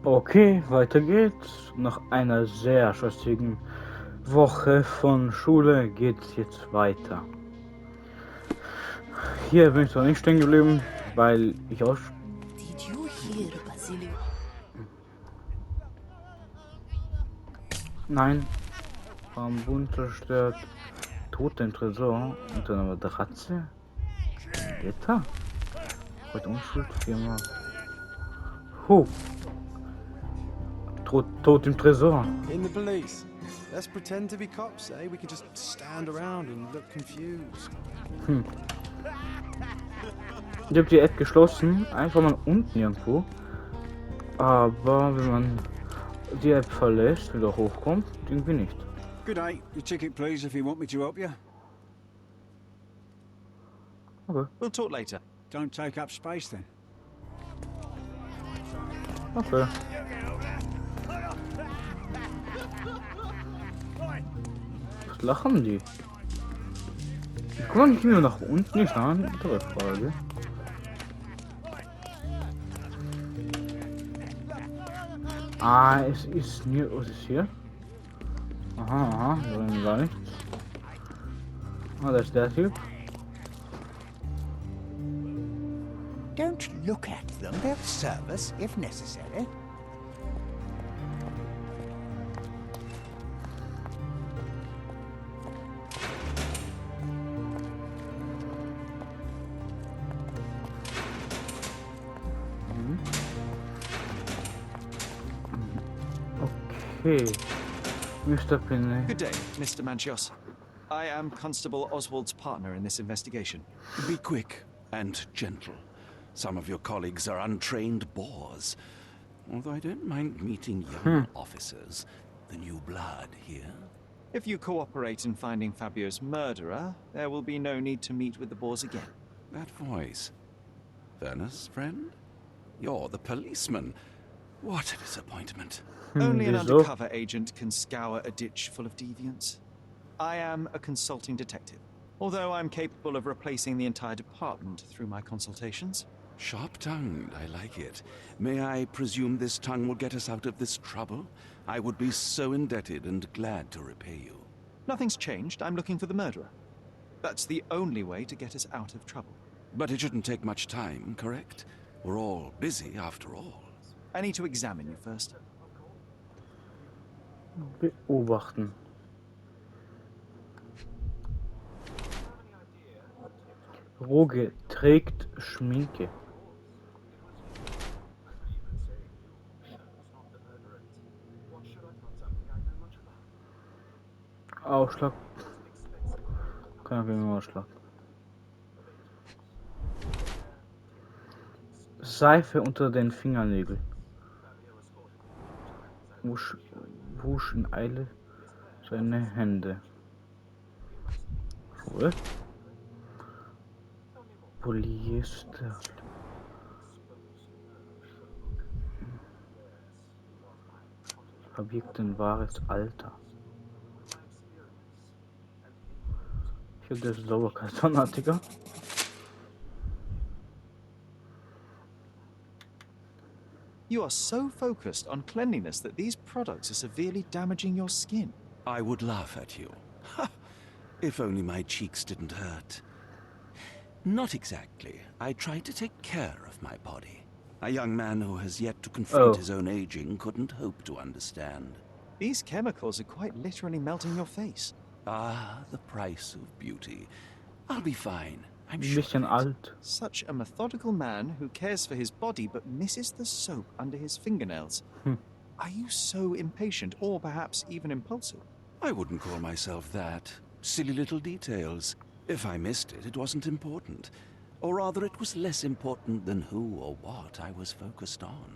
Okay, weiter geht's. Nach einer sehr stressigen Woche von Schule geht's jetzt weiter. Hier bin ich noch nicht stehen geblieben, weil ich auch... Did you hear Basilio? Nein, Bambun zerstört, Tod im Tresor unter einer Matratze. Gitter? Heute Unschuld, viermal. Tot im Tresor. In the police. Let's pretend to be cops, eh? We can just stand around and look confused. Ich habe die App geschlossen, einfach mal unten irgendwo. Aber wenn man die App verlässt, wieder hochkommt, irgendwie nicht. Good day. Your ticket, please, if you want me to help you. Okay. We'll talk later. Don't take up space then. Okay. Was lachen die? Ich komme nicht mehr nach unten, ist eine andere Frage. Ah, es ist mir. Was ist hier? Aha, da gar nichts. Ah, da ist der Typ. Don't look at them. They'll serve us if necessary. Okay. Mr. Pinley. Good day, Mr. Manchios. I am Constable Oswald's partner in this investigation. Be quick and gentle. Some of your colleagues are untrained boors. Although I don't mind meeting young officers, the new blood here. If you cooperate in finding Fabio's murderer, there will be no need to meet with the Boers again. That voice. Werner's friend? You're the policeman. What a disappointment. Only an wieso? undercover agent can scour a ditch full of deviants. I am a consulting detective, although I'm capable of replacing the entire department through my consultations. Sharp-tongued, I like it. May I presume this tongue will get us out of this trouble? I would be so indebted and glad to repay you. Nothing's changed. I'm looking for the murderer. That's the only way to get us out of trouble. But it shouldn't take much time, correct? We're all busy after all. I need to examine you first. Beobachten. Roge trägt Schminke. Ausschlag. Kein Ausschlag. Seife unter den Fingernägeln. Wusch in Eile seine Hände. Cool. Polyester. Verbirgt ein wahres Alter. Ich habe das Sauberkeitsfanatiker. You are so focused on cleanliness that these products are severely damaging your skin. I would laugh at you. If only my cheeks didn't hurt. Not exactly. I try to take care of my body. A young man who has yet to confront his own aging couldn't hope to understand. These chemicals are quite literally melting your face. Ah, the price of beauty. I'll be fine. I'm Ein sure. bisschen alt. Such a methodical man who cares for his body but misses the soap under his fingernails. Are you so impatient or perhaps even impulsive? I wouldn't call myself that. Silly little details. If I missed it, it wasn't important. Or rather, it was less important than who or what I was focused on.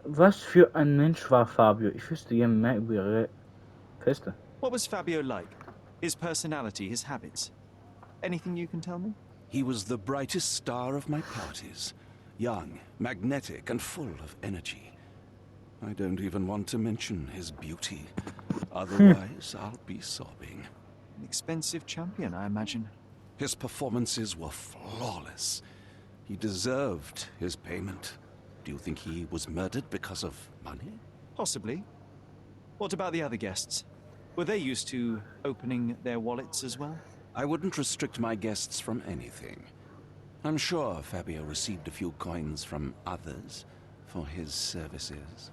Was für ein Mensch war Fabio? Ich wüsste gerne mehr über ihre Feste. What was Fabio like? His personality, his habits? Anything you can tell me? He was the brightest star of my parties. Young, magnetic, and full of energy. I don't even want to mention his beauty. Otherwise, I'll be sobbing. An expensive champion, I imagine. His performances were flawless. He deserved his payment. Do you think he was murdered because of money? Possibly. What about the other guests? Were they used to opening their wallets as well? I wouldn't restrict my guests from anything. I'm sure Fabio received a few coins from others for his services.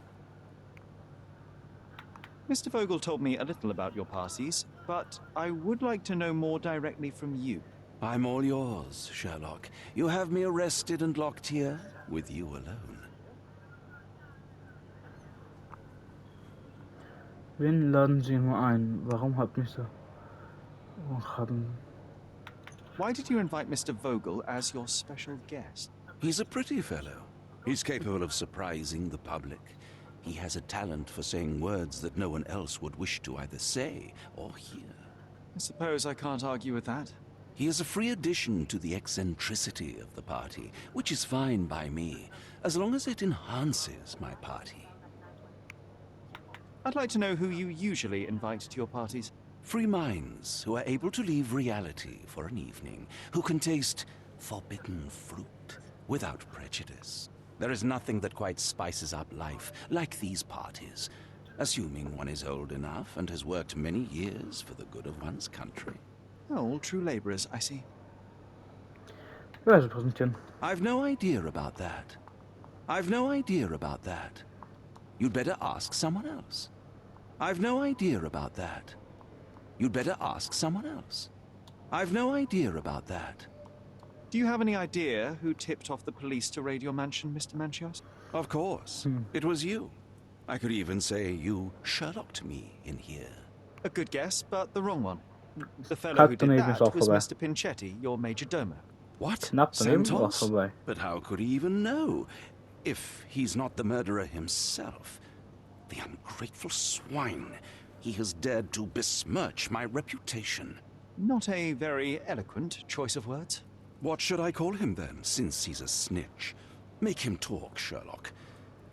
Mr. Vogel told me a little about your parties, but I would like to know more directly from you. I'm all yours, Sherlock. You have me arrested and locked here with you alone. Wen laden Sie nur ein? Warum hat Mr. haben? Why did you invite Mr. Vogel as your special guest? He's a pretty fellow. He's capable of surprising the public. He has a talent for saying words that no one else would wish to either say or hear. I suppose I can't argue with that. He is a free addition to the eccentricity of the party, which is fine by me, as long as it enhances my party. I'd like to know who you usually invite to your parties. Free minds who are able to leave reality for an evening, who can taste forbidden fruit without prejudice. There is nothing that quite spices up life like these parties, assuming one is old enough and has worked many years for the good of one's country. Oh, all true laborers, I see. Ja, so präsentieren. I've no idea about that. I've no idea about that. You'd better ask someone else. I've no idea about that. You'd better ask someone else. I've no idea about that. Do you have any idea who tipped off the police to raid your mansion, Mr. Manchios? Of course. It was you. I could even say you Sherlocked me in here. A good guess, but the wrong one. The fellow who Knapp did daneben that ist auch was vorbei. Mr. Pinchetti, your major domo. What? Knapp daneben war Santos? vorbei. But how could he even know? If he's not the murderer himself. The ungrateful swine. He has dared to besmirch my reputation. Not a very eloquent choice of words. What should I call him then, since he's a snitch? Make him talk, Sherlock.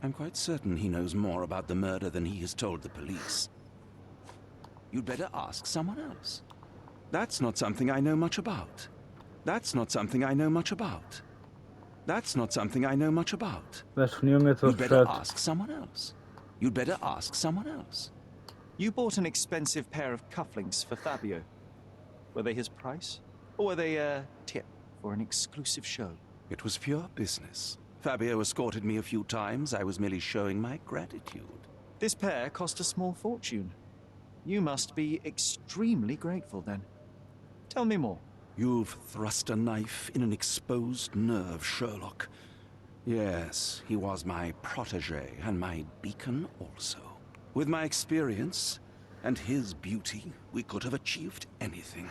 I'm quite certain he knows more about the murder than he has told the police. You'd better ask someone else. That's not something I know much about. That's not something I know much about. That's not something I know much about. Das von Junge You'd better zerstört. ask someone else. You'd better ask someone else. You bought an expensive pair of cufflinks for Fabio. Were they his price? Or were they a tip for an exclusive show? It was pure business. Fabio escorted me a few times. I was merely showing my gratitude. This pair cost a small fortune. You must be extremely grateful then. Tell me more. You've thrust a knife in an exposed nerve, Sherlock. Yes, he was my protege and my beacon also. With my experience and his beauty, we could have achieved anything.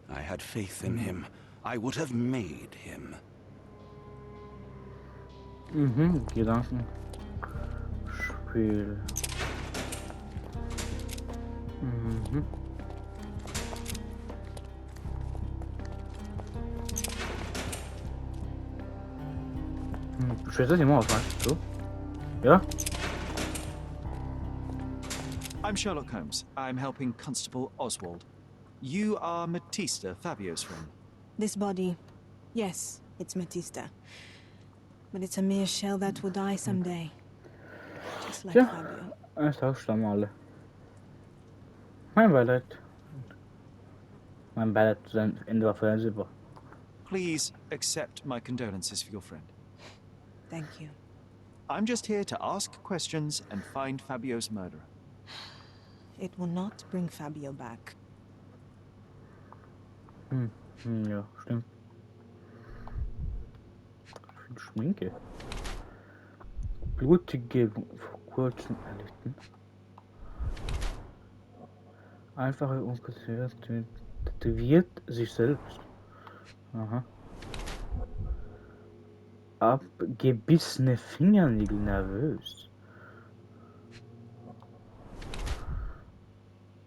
I had faith in him. I would have made him. Gedankenspiel. Stellst du dir mal auf, weißt du? Ja? I'm Sherlock Holmes. I'm helping Constable Oswald. You are Matista, Fabio's friend. This body, yes, it's Matista. But it's a mere shell that will die someday. Just like Ja, Fabio. eines Tages sterben alle. Mein Beileid. Mein Beileid zu sein Ende war vorhersehbar. Please accept my condolences for your friend. Thank you. I'm just here to ask questions and find Fabio's murderer. It will not bring Fabio back. Ja, stimmt. Viel Schminke. Blutige vor kurzem erlitten. Einfache Ungesäuert tätowiert sich selbst. Aha. Abgebissene Fingernägel nervös.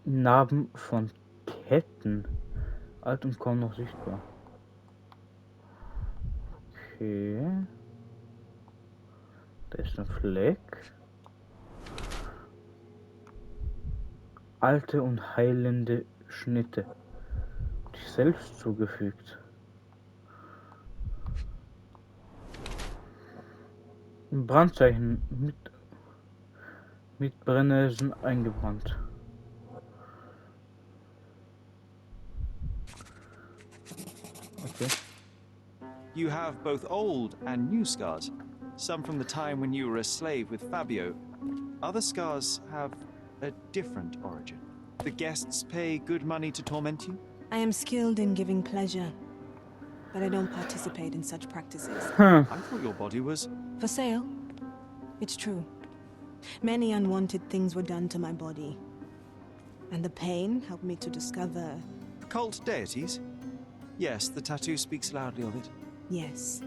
Narben von Ketten. Alt und kaum noch sichtbar. Okay. Da ist ein Fleck. Alte und heilende Schnitte. Dich selbst zugefügt. Ein Brandzeichen mit Brenneisen eingebrannt. Okay. You have both old and new scars. Some from the time when you were a slave with Fabio. Other scars have a different origin. The guests pay good money to torment you? I am skilled in giving pleasure, but I don't participate in such practices. Huh. I thought your body was... For sale? It's true. Many unwanted things were done to my body. And the pain helped me to discover... Cult deities? Yes, the tattoo speaks loudly of it. Yes.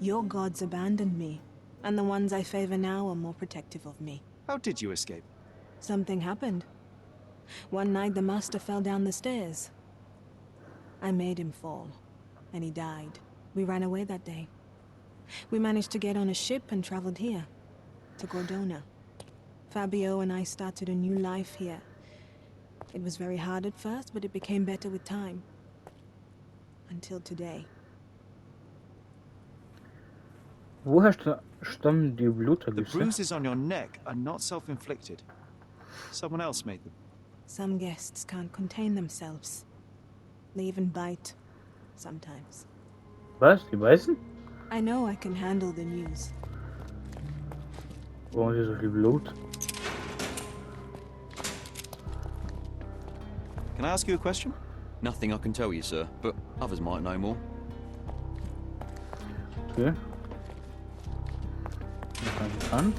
Your gods abandoned me, and the ones I favor now are more protective of me. How did you escape? Something happened. One night the master fell down the stairs. I made him fall, and he died. We ran away that day. We managed to get on a ship and traveled here, to Gordona. Fabio and I started a new life here. It was very hard at first, but it became better with time. Until today. Woher stammen die The Blutergüsse? bruises on your neck are not self-inflicted. Someone else made them. Some guests can't contain themselves. They even bite, sometimes. Was? Die Weißen? I know I can handle the news. Warum ist hier so viel Blut? Can I ask you a question? Nothing I can tell you, sir, but others might know more. Okay. Da kann ich ran.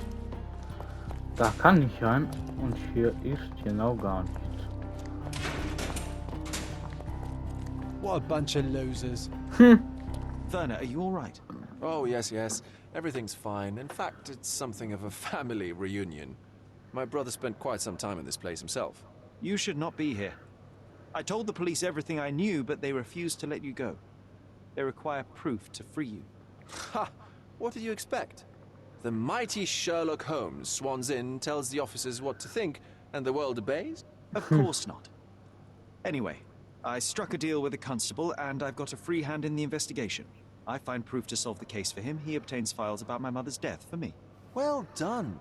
Da kann ich rein. Und hier ist genau gar nichts. What a bunch of losers. Werner, are you all right? Oh, yes, yes. Everything's fine. In fact, it's something of a family reunion. My brother spent quite some time in this place himself. You should not be here. I told the police everything I knew, but they refused to let you go. They require proof to free you. Ha! What did you expect? The mighty Sherlock Holmes swans in, tells the officers what to think, and the world obeys? Of course not. Anyway, I struck a deal with the constable, and I've got a free hand in the investigation. I find proof to solve the case for him. He obtains files about my mother's death for me. Well done.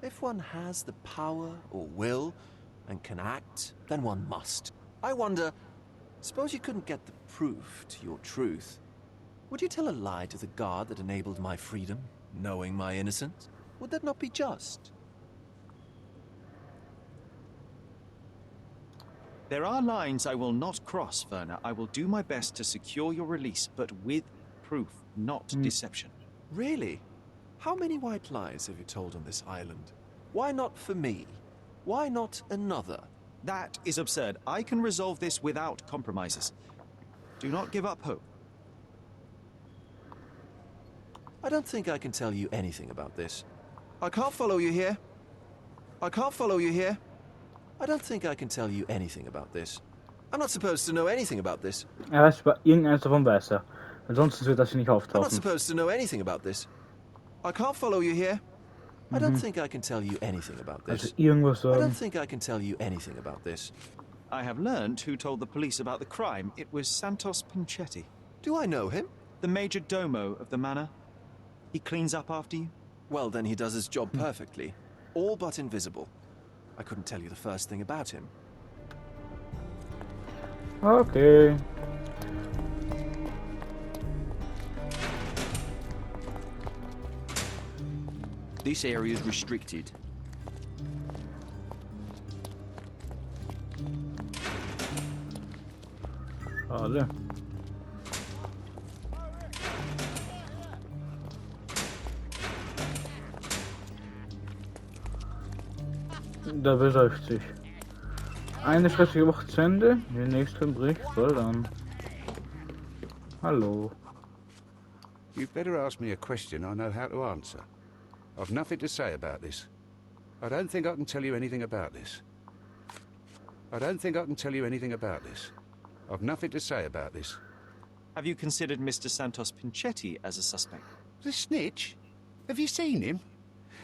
If one has the power or will and can act, then one must. I wonder, suppose you couldn't get the proof to your truth. Would you tell a lie to the guard that enabled my freedom, knowing my innocence? Would that not be just? There are lines I will not cross, Werner. I will do my best to secure your release, but with proof, not deception. Really? How many white lies have you told on this island? Why not for me? Why not another? That is absurd. I can resolve this without compromises. Do not give up hope. I don't think I can tell you anything about this. I can't follow you here. I can't follow you here. I don't think I can tell you anything about this. I'm not supposed to know anything about this. Er weiß, irgendeins davon weiß er. Ansonsten wird das hier nicht I'm not auftauchen. supposed to know anything about this. I can't follow you here. I don't think I can tell you anything about Also this. irgendwas I don't sagen. think I can tell you anything about this. I have learned who told the police about the crime. It was Santos Pinchetti, Do I know him? the major domo of the manor. He cleans up after you. Well, then he does his job perfectly. All but invisible. I couldn't tell you the first thing about him. Okay. This area is restricted. Schade. Da besäuft sich. Eine stressige Woche zu Ende. Der nächste Bericht soll dann. Hallo. You'd better ask me a question I know how to answer. I've nothing to say about this. I don't think I can tell you anything about this. I don't think I can tell you anything about this. I've nothing to say about this. Have you considered Mr. Santos Pinchetti as a suspect? The snitch? Have you seen him?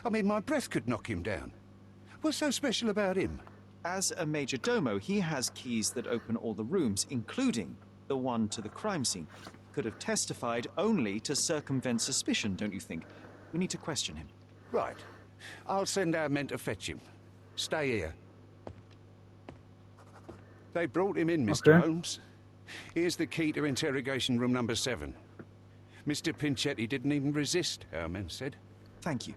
I mean, my breath could knock him down. What's so special about him? As a major domo, he has keys that open all the rooms, including the one to the crime scene. Could have testified only to circumvent suspicion, don't you think? We need to question him. Right. I'll send our men to fetch him. Stay here. They brought him in, Mr. Okay. Holmes. Here's the key to interrogation room number 7. Mr. Pinchetti didn't even resist, our men said. Thank you.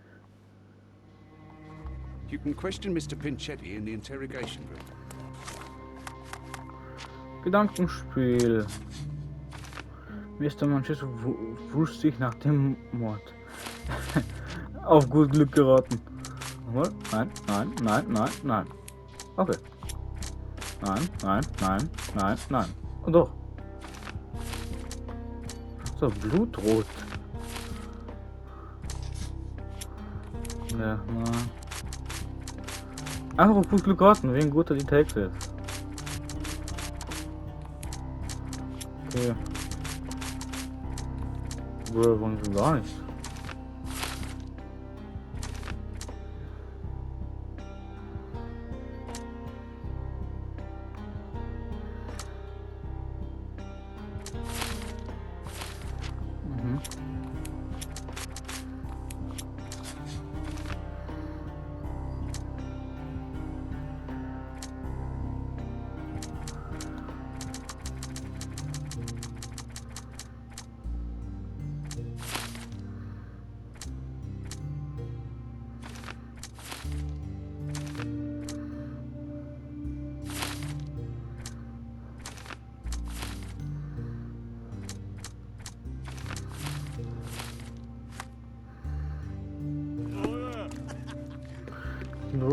You can question Mr. Pinchetti in the interrogation room. Gedankenspiel. Mr. Manchester wusch sich nach dem Mord. Auf gut Glück geraten. Nochmal? Nein, nein, nein, nein, nein. Okay. Nein, nein, nein, nein, nein. Und doch. So, blutrot. Ja, na. Einfach auf gut Glück geraten, wegen guter Details jetzt. Okay. Bro, wollen sie gar nicht.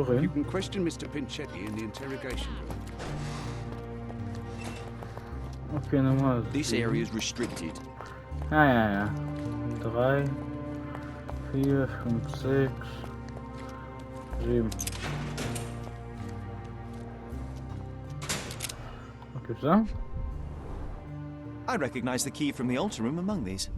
You can question Mr. Pinchetti in the interrogation room. Okay, nochmal. This area is restricted. Ja. 3, 4, 5, 6, 7. Was gibt's da? I recognize the key from the altar room among these.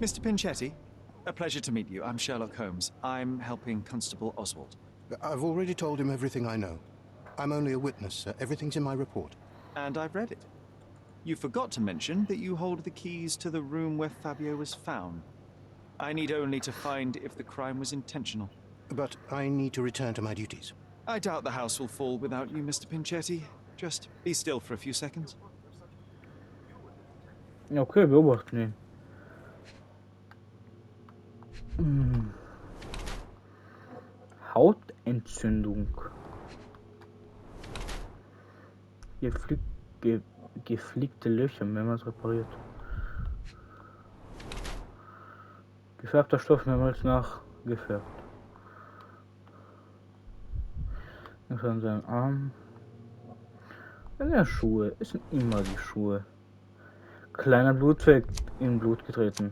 Mr. Pinchetti, a pleasure to meet you. I'm Sherlock Holmes. I'm helping Constable Oswald. I've already told him everything I know. I'm only a witness, sir. Everything's in my report. And I've read it. You forgot to mention that you hold the keys to the room where Fabio was found. I need only to find if the crime was intentional. But I need to return to my duties. I doubt the house will fall without you, Mr. Pinchetti. Just be still for a few seconds. Okay, beobachten ihn. Hautentzündung. Geflickte Löcher, mehrmals repariert. Gefärbter Stoff, mehrmals nachgefärbt. Das an seinem Arm. Ja, Schuhe. Es sind immer die Schuhe. Kleiner Blutfleck in Blut getreten.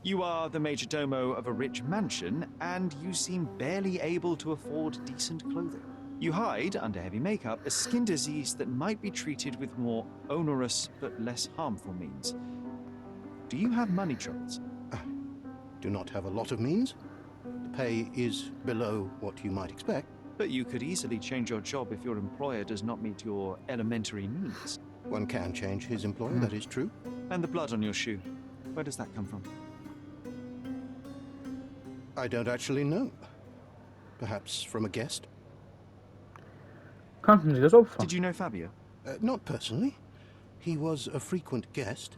You are the majordomo of a rich mansion, and you seem barely able to afford decent clothing. You hide, under heavy makeup, a skin disease that might be treated with more onerous but less harmful means. Do you have money troubles? Do not have a lot of means. The pay is below what you might expect. But you could easily change your job if your employer does not meet your elementary needs. One can change his employer, that is true. And the blood on your shoe, where does that come from? I don't actually know. Perhaps from a guest? Kannten Sie das Opfer? Did you know Fabio? Not personally. He was a frequent guest,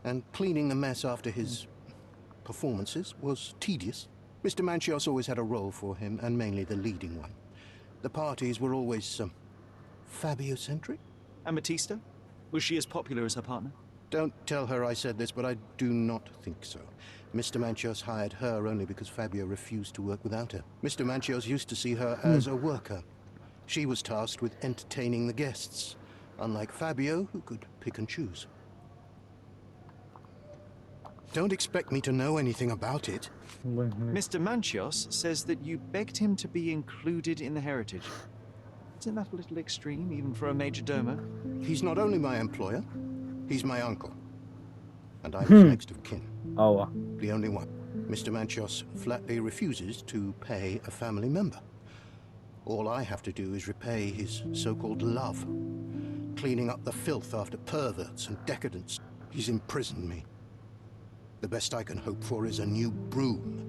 and cleaning the mess after his performances was tedious. Mr. Manchios always had a role for him, and mainly the leading one. The parties were always Fabio-centric. And Batista? Was she as popular as her partner? Don't tell her I said this, but I do not think so. Mr. Manchios hired her only because Fabio refused to work without her. Mr. Manchios used to see her as a worker. She was tasked with entertaining the guests, unlike Fabio, who could pick and choose. Don't expect me to know anything about it. Mr. Manchios says that you begged him to be included in the heritage. Isn't that a little extreme, even for a majordomo? He's not only my employer, he's my uncle. and I'm his next of kin. Aua. The only one. Mr. Manchios flatly refuses to pay a family member. All I have to do is repay his so-called love, cleaning up the filth after perverts and decadents. He's imprisoned me. The best I can hope for is a new broom.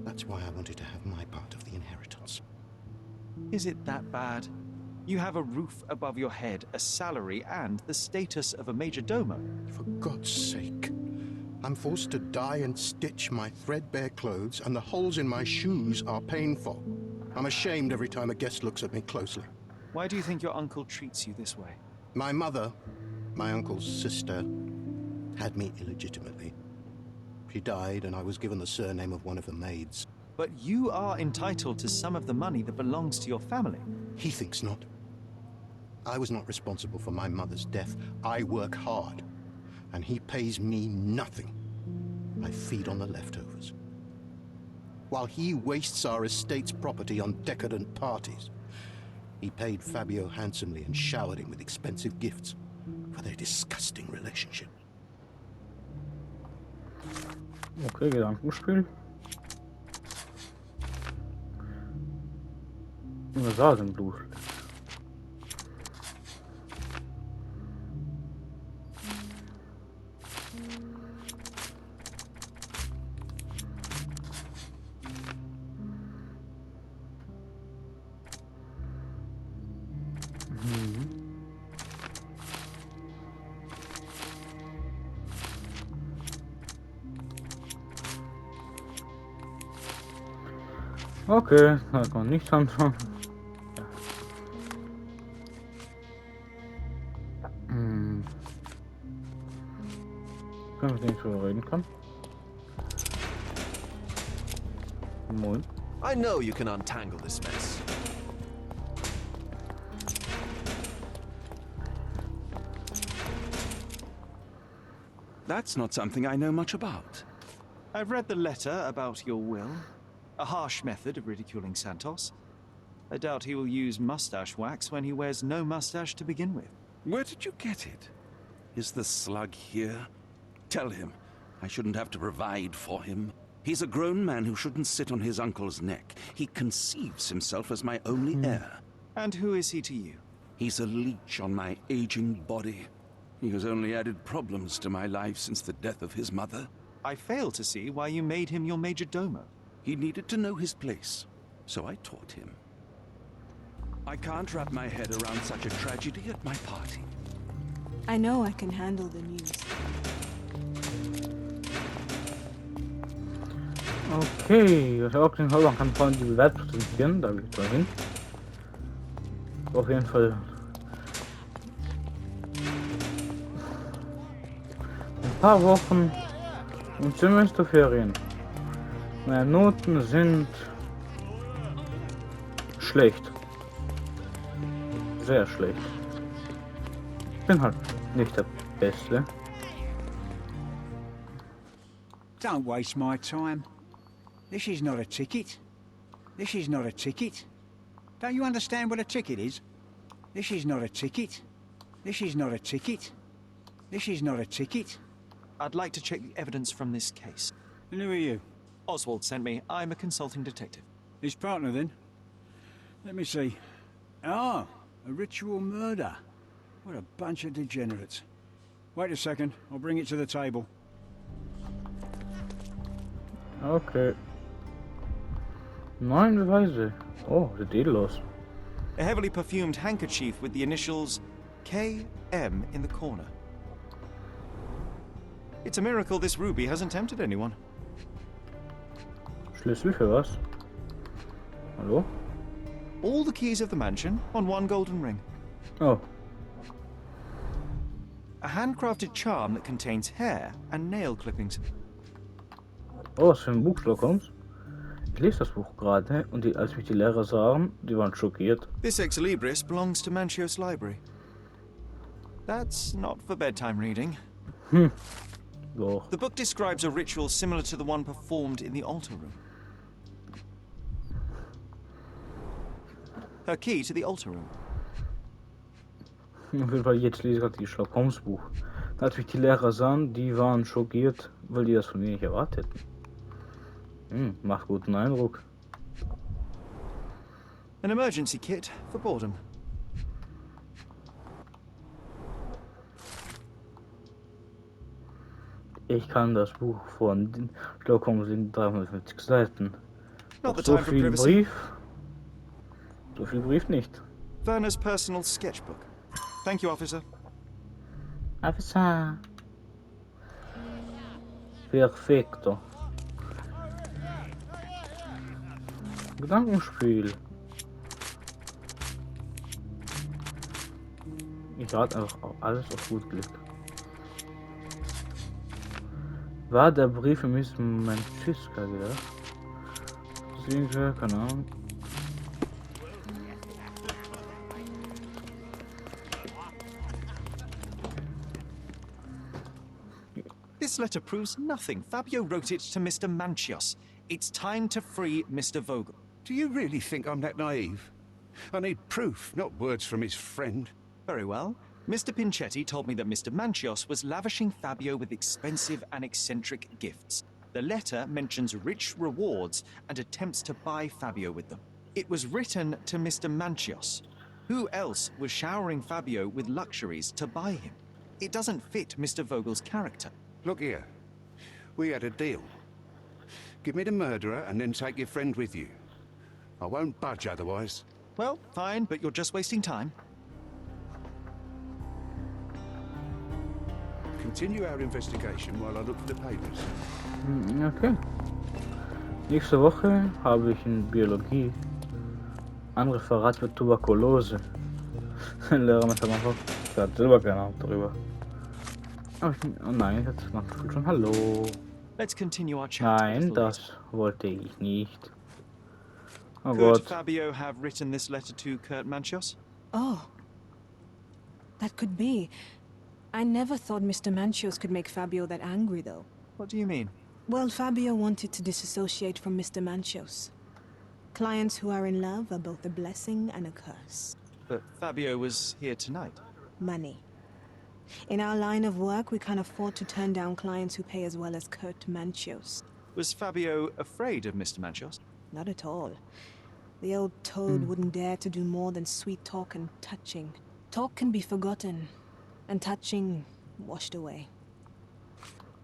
That's why I wanted to have my part of the inheritance. Is it that bad? You have a roof above your head, a salary, and the status of a major domo. For God's sake. I'm forced to dye and stitch my threadbare clothes, and the holes in my shoes are painful. I'm ashamed every time a guest looks at me closely. Why do you think your uncle treats you this way? My mother, my uncle's sister, had me illegitimately. She died, and I was given the surname of one of the maids. But you are entitled to some of the money that belongs to your family. He thinks not. I was not responsible for my mother's death. I work hard, and he pays me nothing. I feed on the leftovers. While he wastes our estate's property on decadent parties, he paid Fabio handsomely and showered him with expensive gifts for their disgusting relationship. Okay, Gedankenspiel. Rasenblut. Okay, da kann man nichts anfangen. Können wir nicht drüber reden kann? Moin. I know you can untangle this mess. That's not something I know much about. I've read the letter about your will. A harsh method of ridiculing Santos. I doubt he will use mustache wax when he wears no mustache to begin with. Where did you get it? Is the slug here? Tell him I shouldn't have to provide for him. He's a grown man who shouldn't sit on his uncle's neck. He conceives himself as my only heir. And who is he to you? He's a leech on my aging body. He has only added problems to my life since the death of his mother. I fail to see why you made him your major domo. He needed to know his place, so I taught him. I can't wrap my head around such a tragedy at my party. I know I can handle the news. Okay, das Opening Hall kann vorhin die Welt präsentieren, da will ich mal hin. Auf jeden Fall ein paar Wochen und Semesterferien. Meine Noten sind schlecht. Sehr schlecht. Ich bin halt nicht der Beste. Don't waste my time. This is not a ticket. This is not a ticket. Don't you understand what a ticket is? This is not a ticket. This is not a ticket. This is not a ticket. I'd like to check the evidence from this case. And who are you? Oswald sent me. I'm a consulting detective. His partner, then? Let me see. Ah, a ritual murder. What a bunch of degenerates. Wait a second. I'll bring it to the table. Okay. 9 Beweise. Oh, sieht edel aus. A heavily perfumed handkerchief with the initials KM in the corner. It's a miracle this ruby hasn't tempted anyone. Schlüssel für was? Hallo? All the keys of the mansion on one golden ring. Oh. A handcrafted charm that contains hair and nail clippings. Oh, was für ein Buch, Sherlock Holmes? Ich lese das Buch gerade und als mich die Lehrer sahen, die waren schockiert. This ex libris belongs to Manchios' library. That's not for bedtime reading. Doch. The book describes a ritual similar to the one performed in the altar room. Her key to the altar room. Auf jeden Fall, jetzt lese ich gerade die Sherlock Holmes Buch. Als wir die Lehrer sahen, die waren schockiert, weil die das von mir nicht erwartet hätten. Macht guten Eindruck. An emergency kit for boredom. Ich kann das Buch von Sherlock Holmes in 350 Seiten. Not the Doch so time for viel privacy. Brief? So viel Brief nicht. Werner's personal sketchbook. Thank you, officer. Officer. Perfekto. Gedankenspiel. Ich rate einfach auch alles auf gut Glück. War der Brief für Miss Manchiska gedacht? Deswegen, keine Ahnung. This letter proves nothing. Fabio wrote it to Mr. Manchios. It's time to free Mr. Vogel. Do you really think I'm that naive? I need proof, not words from his friend. Very well. Mr. Pinchetti told me that Mr. Manchios was lavishing Fabio with expensive and eccentric gifts. The letter mentions rich rewards and attempts to buy Fabio with them. It was written to Mr. Manchios. Who else was showering Fabio with luxuries to buy him? It doesn't fit Mr. Vogel's character. Look here. We had a deal. Give me the murderer and then take your friend with you. I won't budge otherwise. Well, fine, but you're just wasting time. Continue our investigation while I look for the papers. Okay. Nächste Woche habe ich in Biologie ein Referat für Tuberkulose. Ein Lehrer mit am Anfang, der hat selber keine Ahnung darüber. Oh nein, jetzt macht schon Hallo. Let's continue our chat. Nein, das wollte ich nicht. Oh Could Gott. Fabio have written this letter to Kurt Manchios? Oh. That could be. I never thought Mr. Manchios could make Fabio that angry, though. What do you mean? Well, Fabio wanted to disassociate from Mr. Manchios. Clients who are in love are both a blessing and a curse. But Fabio was here tonight. Money. In our line of work, we can't afford to turn down clients who pay as well as Kurt Manchios. Was Fabio afraid of Mr. Manchios? Not at all. The old toad wouldn't dare to do more than sweet talk and touching. Talk can be forgotten, and touching washed away.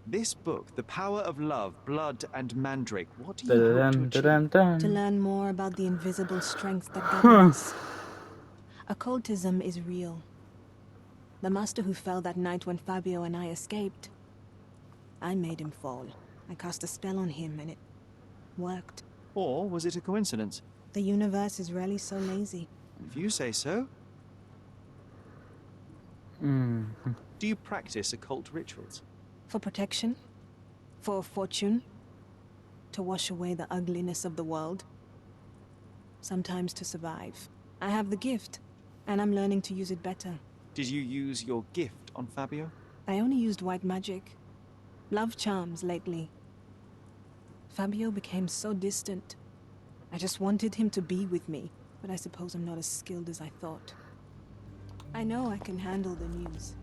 This book, The Power of Love, Blood and Mandrake, what do you hope to achieve? To learn more about the invisible strength that governs us. Occultism is real. The master who fell that night when Fabio and I escaped, I made him fall. I cast a spell on him and it worked. Or was it a coincidence? The universe is rarely so lazy. If you say so. Do you practice occult rituals? For protection? For fortune? To wash away the ugliness of the world? Sometimes to survive. I have the gift, and I'm learning to use it better. Did you use your gift on Fabio? I only used white magic. Love charms lately. Fabio became so distant. I just wanted him to be with me, but I suppose I'm not as skilled as I thought. I know I can handle the news.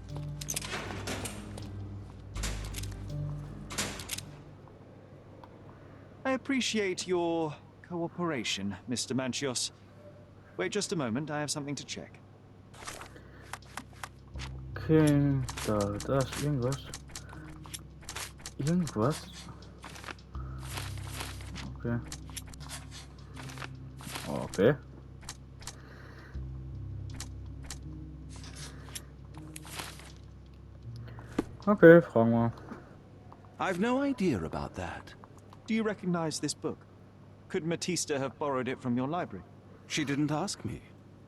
I appreciate your cooperation, Mr. Manchios. Wait just a moment, I have something to check. Okay, da ist irgendwas. Irgendwas? Okay. Okay. Okay, fragen wir. I've no idea about that. Do you recognize this book? Could Matista have borrowed it from your library? She didn't ask me.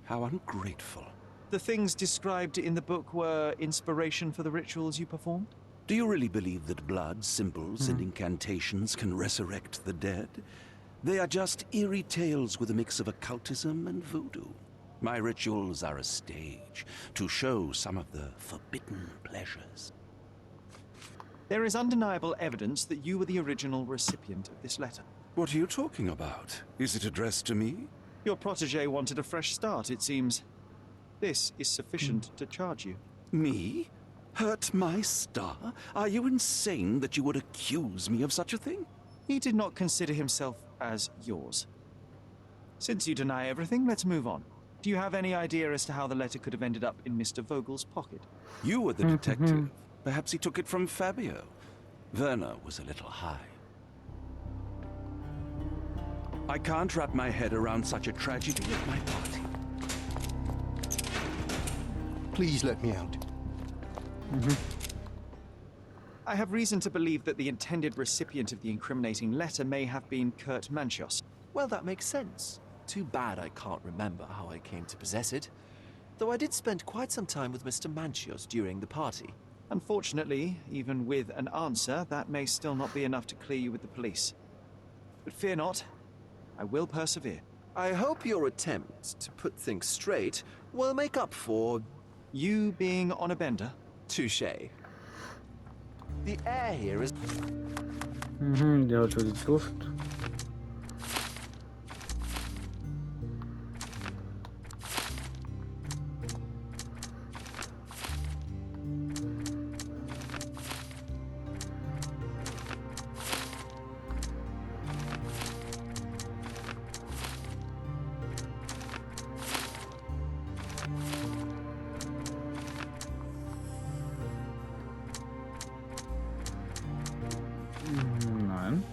How ungrateful. The things described in the book were inspiration for the rituals you performed? Do you really believe that blood, symbols, and incantations can resurrect the dead? They are just eerie tales with a mix of occultism and voodoo. My rituals are a stage to show some of the forbidden pleasures. There is undeniable evidence that you were the original recipient of this letter. What are you talking about? Is it addressed to me? Your protege wanted a fresh start, it seems. This is sufficient to charge you. Me? Hurt my star? Are you insane that you would accuse me of such a thing? He did not consider himself as yours. Since you deny everything, let's move on. Do you have any idea as to how the letter could have ended up in Mr. Vogel's pocket? You were the detective. Perhaps he took it from Fabio. Werner was a little high. I can't wrap my head around such a tragedy at my party. Please let me out. I have reason to believe that the intended recipient of the incriminating letter may have been Kurt Manchios. Well, that makes sense. Too bad I can't remember how I came to possess it. Though I did spend quite some time with Mr. Manchios during the party. Unfortunately, even with an answer, that may still not be enough to clear you with the police. But fear not, I will persevere. I hope your attempt to put things straight will make up for... You being on a bender? Touché. The air here is... Der hat schon die Duft. Nein.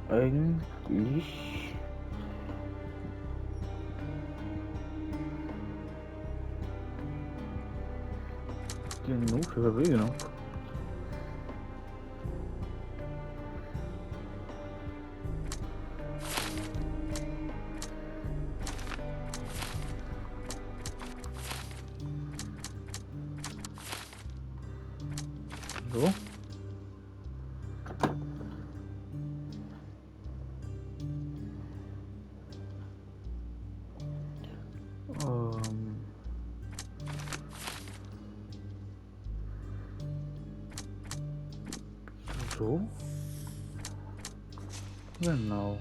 Eigentlich genug für Bewegung. So. So. Genau.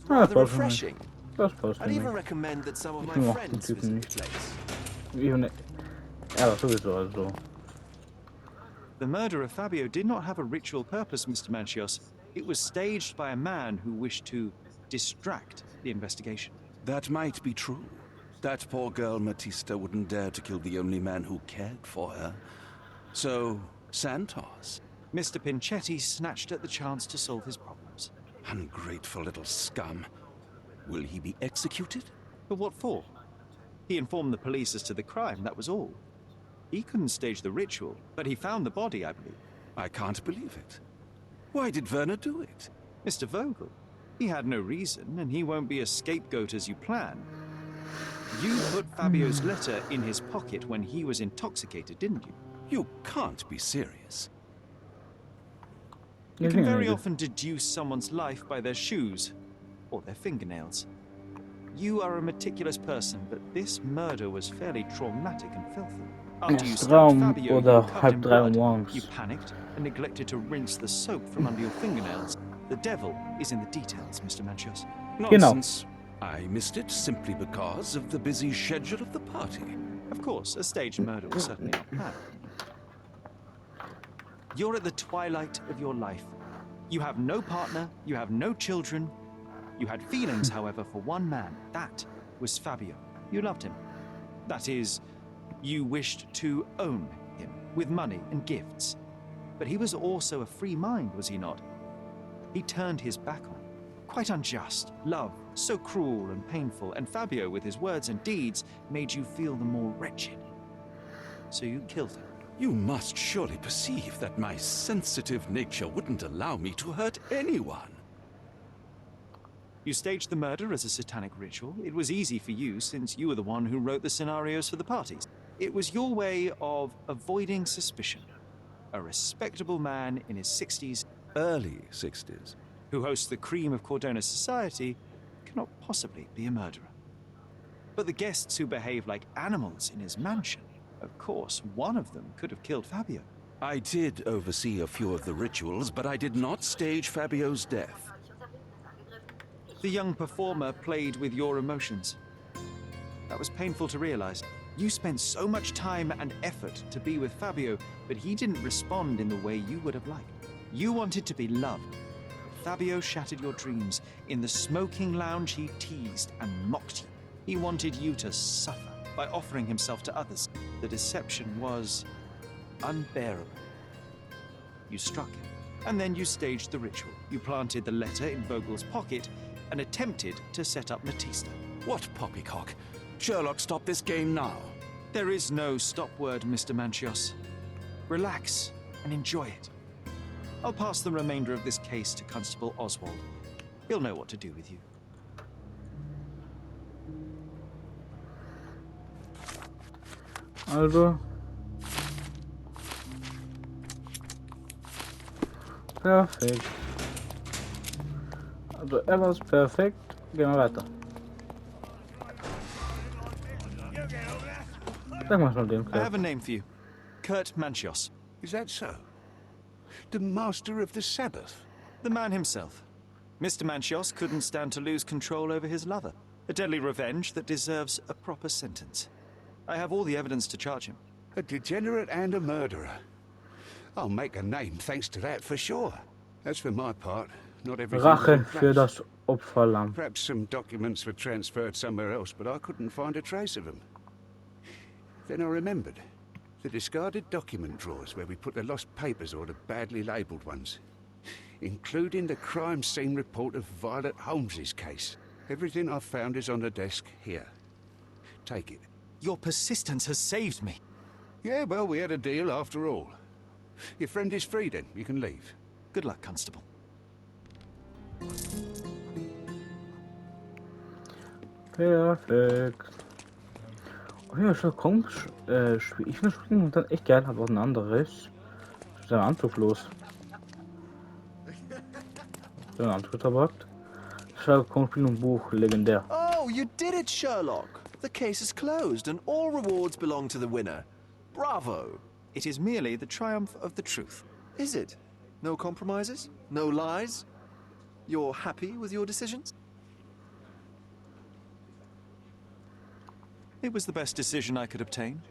Rather refreshing. Das passt I'd für even mich. recommend that some of Ich my mochte den friends Typen visit the nicht. place. Even, ja, sowieso, also. The murder of Fabio did not have a ritual purpose, Mr. Manchios. It was staged by a man who wished to distract the investigation. That might be true. That poor girl Matista wouldn't dare to kill the only man who cared for her. So, Santos. Mr. Pinchetti snatched at the chance to solve his problems. Ungrateful little scum. Will he be executed? But what for? He informed the police as to the crime, that was all. He couldn't stage the ritual, but he found the body, I believe. I can't believe it. Why did Werner do it? Mr. Vogel. He had no reason, and he won't be a scapegoat as you plan. You put Fabio's letter in his pocket when he was intoxicated, didn't you? You can't be serious. You can very often deduce someone's life by their shoes or their fingernails. You are a meticulous person, but this murder was fairly traumatic and filthy. After you stabbed Fabio, you were covered in blood. You panicked and neglected to rinse the soap from under your fingernails. The devil is in the details, Mr. Manchios. Nonsense. I missed it simply because of the busy schedule of the party. Of course, a staged murder was certainly not planned. You're at the twilight of your life. You have no partner, you have no children. You had feelings, however, for one man. That was Fabio. You loved him. That is, you wished to own him with money and gifts. But he was also a free mind, was he not? He turned his back on you. Quite unjust. Love, so cruel and painful. And Fabio, with his words and deeds, made you feel the more wretched. So you killed him. You must surely perceive that my sensitive nature wouldn't allow me to hurt anyone. You staged the murder as a satanic ritual. It was easy for you since you were the one who wrote the scenarios for the parties. It was your way of avoiding suspicion. A respectable man in his 60s, Early 60s. who hosts the cream of Cordona's society, cannot possibly be a murderer. But the guests who behave like animals in his mansion, of course, one of them could have killed Fabio. I did oversee a few of the rituals, but I did not stage Fabio's death. The young performer played with your emotions. That was painful to realize. You spent so much time and effort to be with Fabio, but he didn't respond in the way you would have liked. You wanted to be loved. Fabio shattered your dreams. In the smoking lounge, he teased and mocked you. He wanted you to suffer by offering himself to others. The deception was unbearable. You struck him, and then you staged the ritual. You planted the letter in Vogel's pocket and attempted to set up Matista. What poppycock? Sherlock, stop this game now. There is no stop word, Mr. Manchios. Relax and enjoy it. I'll pass the remainder of this case to Constable Oswald. He'll know what to do with you. Also. Perfekt. Also er war perfekt. Gehen wir weiter. Sag mal schon den I have a name for you. Kurt Manchios. Is that so? The master of the Sabbath? The man himself. Mr. Manchios couldn't stand to lose control over his lover. A deadly revenge that deserves a proper sentence. I have all the evidence to charge him. A degenerate and a murderer. I'll make a name thanks to that for sure. As for my part, not everything. Rache für das Opferlamm. Perhaps some documents were transferred somewhere else, but I couldn't find a trace of them. Then I remembered. The discarded document drawers where we put the lost papers or the badly labelled ones. Including the crime scene report of Violet Holmes's case. Everything I've found is on the desk here. Take it. Your persistence has saved me. Yeah, well, we had a deal after all. Your friend is free then. You can leave. Good luck, Constable. Perfekt. Oh ja, Sherlock Holmes spiele ich das Spiel und dann echt geil, aber auch ein anderes. Ist der Anzug los? Der Anzug verpackt. Sherlock Holmes Spiel und Buch, legendär. Oh, you did it, Sherlock! The case is closed and all rewards belong to the winner. Bravo! It is merely the triumph of the truth. Is it? No compromises? No lies? You're happy with your decisions? It was the best decision I could obtain.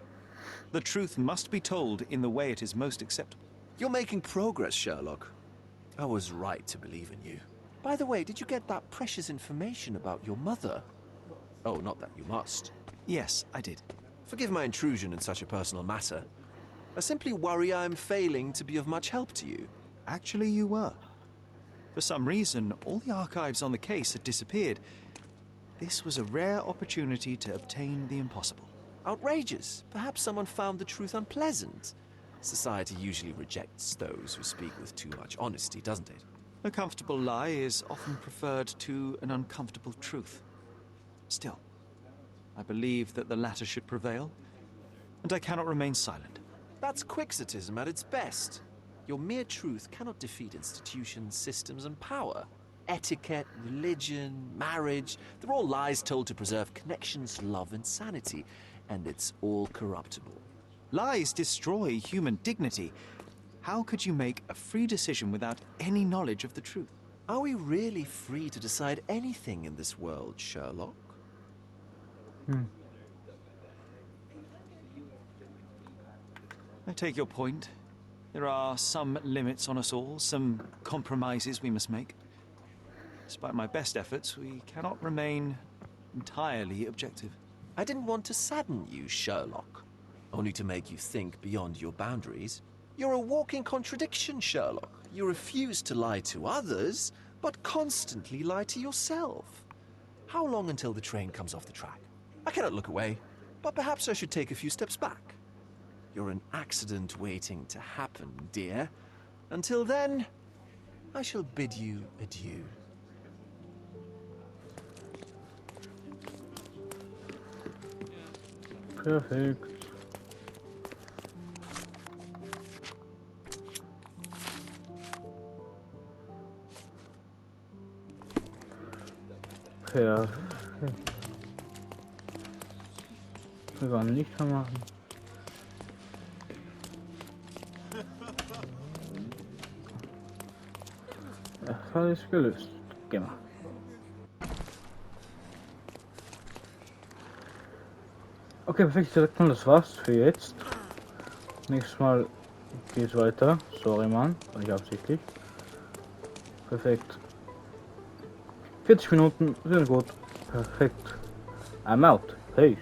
The truth must be told in the way it is most acceptable. You're making progress, Sherlock. I was right to believe in you. By the way, did you get that precious information about your mother? Oh, not that you must. Yes, I did. Forgive my intrusion in such a personal matter. I simply worry I'm failing to be of much help to you. Actually, you were. For some reason, all the archives on the case had disappeared. This was a rare opportunity to obtain the impossible. Outrageous. Perhaps someone found the truth unpleasant. Society usually rejects those who speak with too much honesty, doesn't it? A comfortable lie is often preferred to an uncomfortable truth. Still, I believe that the latter should prevail, and I cannot remain silent. That's quixotism at its best. Your mere truth cannot defeat institutions, systems, and power. Etiquette, religion, marriage, they're all lies told to preserve connections, love, and sanity, and it's all corruptible. Lies destroy human dignity. How could you make a free decision without any knowledge of the truth? Are we really free to decide anything in this world, Sherlock? I take your point. There are some limits on us all, some compromises we must make. Despite my best efforts, we cannot remain entirely objective. I didn't want to sadden you, Sherlock, only to make you think beyond your boundaries. You're a walking contradiction, Sherlock. You refuse to lie to others, but constantly lie to yourself. How long until the train comes off the track? I cannot look away, but perhaps I should take a few steps back. you're an accident waiting to happen, dear. Until then, I shall bid you adieu. Perfekt. Perfekt. Wir werden nicht mehr machen. Der Fall ist gelöst. Gemacht. Okay, perfekt, sagt man, das war's für jetzt. Nächstes Mal geht's weiter. Sorry, Mann, war nicht absichtlich. Perfekt. 40 Minuten sind gut. Perfekt. I'm out. Peace.